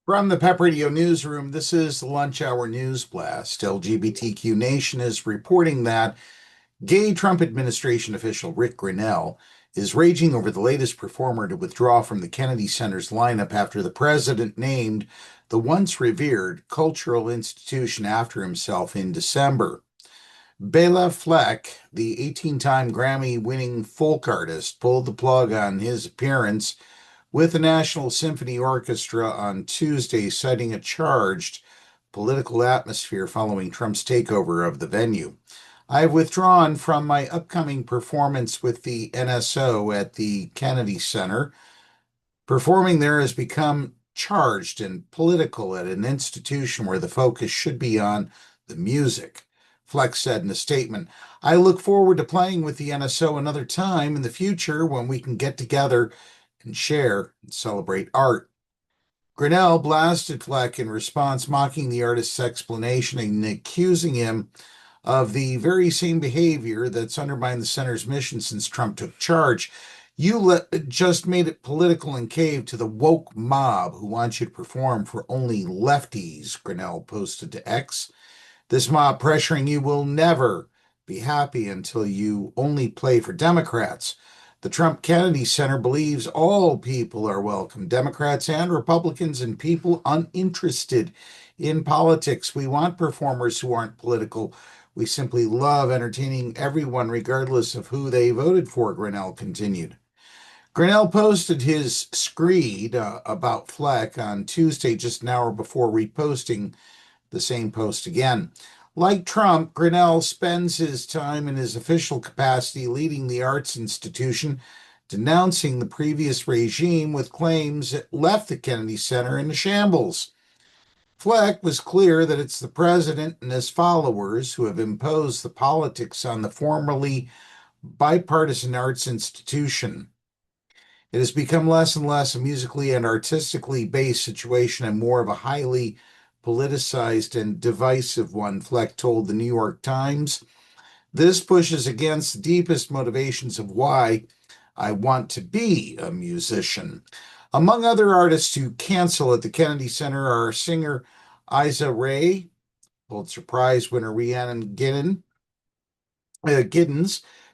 From the PEP Radio Newsroom, this is the Lunch Hour News Blast. LGBTQ Nation is reporting that gay Trump administration official Ric Grenell is raging over the latest performer to withdraw from the Kennedy Center's lineup after the president named the once revered cultural institution after himself in December. Béla Fleck, the 18-time Grammy-winning folk artist, pulled the plug on his appearance with the National Symphony Orchestra on Tuesday, citing a charged political atmosphere following Trump's takeover of the venue. I have withdrawn from my upcoming performance with the NSO at the Kennedy Center. Performing there has become charged and political at an institution where the focus should be on the music. Fleck said in a statement, I look forward to playing with the NSO another time in the future when we can get together and share and celebrate art. Grenell blasted Fleck in response, mocking the artist's explanation and accusing him of the very same behavior that's undermined the center's mission since Trump took charge. You just made it political and caved to the woke mob who wants you to perform for only lefties, Grenell posted to X. This mob pressuring you will never be happy until you only play for Democrats. The Trump Kennedy Center believes all people are welcome, Democrats and Republicans, and people uninterested in politics. We want performers who aren't political. We simply love entertaining everyone, regardless of who they voted for, Grenell continued. Grenell posted his screed about Fleck on Tuesday, just an hour before reposting the same post again. Like Trump, Grenell spends his time in his official capacity leading the arts institution, denouncing the previous regime with claims it left the Kennedy Center in a shambles. Fleck was clear that it's the president and his followers who have imposed the politics on the formerly bipartisan arts institution. It has become less and less a musically and artistically based situation and more of a highly politicized and divisive one, Fleck told the New York Times. This pushes against the deepest motivations of why I want to be a musician. Among other artists who cancel at the Kennedy Center are singer Isa Rae, Pulitzer Prize winner Rhiannon Giddens,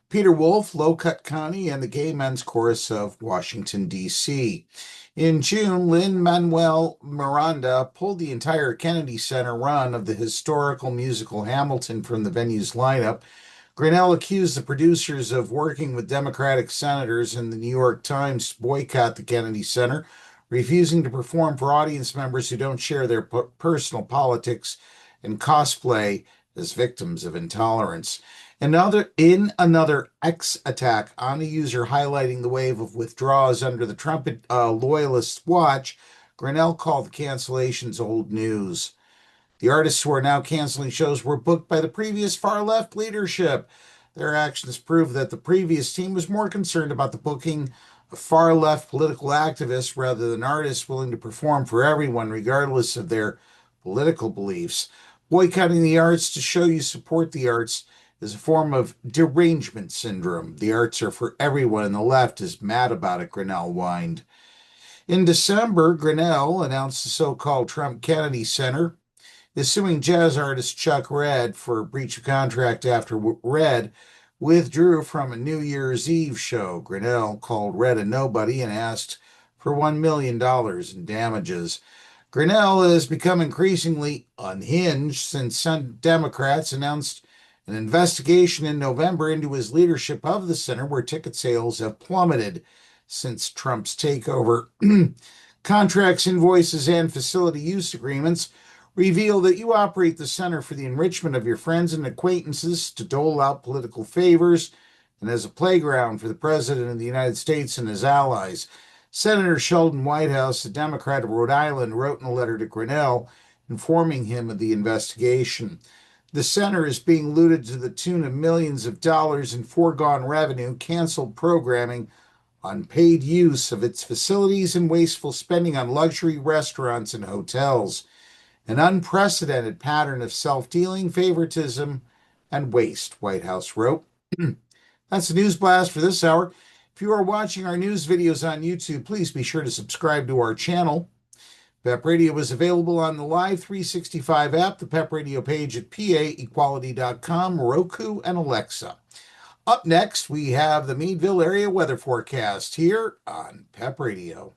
Peter Wolf, Low Cut Connie, and the Gay Men's Chorus of Washington, D.C. In June, Lin-Manuel Miranda pulled the entire Kennedy Center run of the historical musical Hamilton from the venue's lineup. Grenell accused the producers of working with Democratic senators in the New York Times to boycott the Kennedy Center, refusing to perform for audience members who don't share their personal politics and cosplay as victims of intolerance. In another X attack on a user highlighting the wave of withdrawals under the Trump loyalists' watch, Grenell called the cancellations old news. The artists who are now canceling shows were booked by the previous far-left leadership. Their actions prove that the previous team was more concerned about the booking of far-left political activists rather than artists willing to perform for everyone, regardless of their political beliefs. Boycotting the arts to show you support the arts is a form of derangement syndrome. The arts are for everyone, and the left is mad about it, Grenell whined. In December, Grenell announced the so-called Trump Kennedy Center is suing jazz artist Chuck Red for breach of contract after Red withdrew from a New Year's Eve show. Grenell called Red a nobody and asked for $1 million in damages. Grenell has become increasingly unhinged since some Democrats announced an investigation in November into his leadership of the center, where ticket sales have plummeted since Trump's takeover. Contracts, invoices, and facility use agreements reveal that you operate the center for the enrichment of your friends and acquaintances, to dole out political favors, and as a playground for the President of the United States and his allies. Senator Sheldon Whitehouse, a Democrat of Rhode Island, wrote in a letter to Grenell informing him of the investigation. The center is being looted to the tune of millions of dollars in foregone revenue, canceled programming, unpaid use of its facilities, and wasteful spending on luxury restaurants and hotels. An unprecedented pattern of self-dealing, favoritism, and waste, Whitehouse wrote. That's the news blast for this hour. If you are watching our news videos on YouTube, please be sure to subscribe to our channel. PEP Radio is available on the Live 365 app, the PEP Radio page at paequality.com, Roku, and Alexa. Up next, we have the Meadville area weather forecast here on PEP Radio.